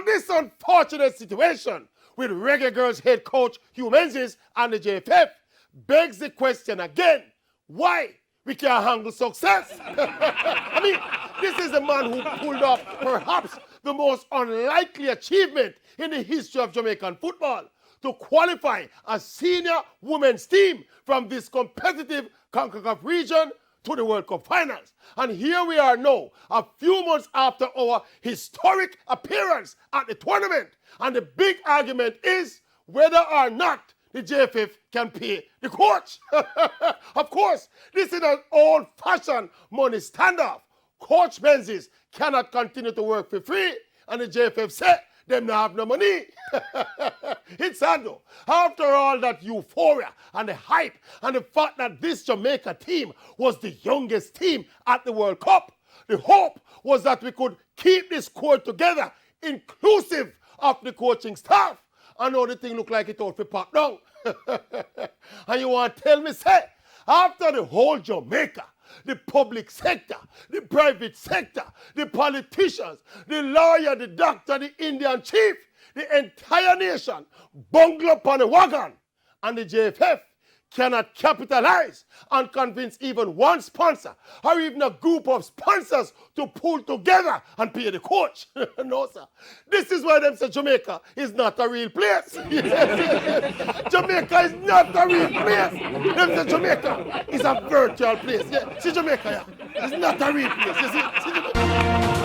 this unfortunate situation with Reggae Girls head coach Hugh Menzies and the JFF begs the question again, why we can't handle success? I mean, this is a man who pulled off perhaps the most unlikely achievement in the history of Jamaican football to qualify a senior women's team from this competitive CONCACAF region to the World Cup finals. And here we are now, a few months after our historic appearance at the tournament. And the big argument is whether or not the JFF can pay the coach. Of course, this is an old-fashioned money standoff. Coach Menzies cannot continue to work for free, and the JFF said them not have no money. It's sad though. After all that euphoria and the hype and the fact that this Jamaica team was the youngest team at the World Cup, the hope was that we could keep this squad together, inclusive of the coaching staff. I know the thing look like it out for pop down. And you want to tell me, say, after the whole Jamaica, the public sector, the private sector, the politicians, the lawyer, the doctor, the Indian chief, the entire nation bungle up on a wagon, and the JFF cannot capitalize and convince even one sponsor or even a group of sponsors to pull together and pay the coach. No, sir. This is why them say Jamaica is not a real place. Jamaica is not a real place. Them say Jamaica is a virtual place. Yeah. See Jamaica, yeah. It's not a real place. You see Jamaica?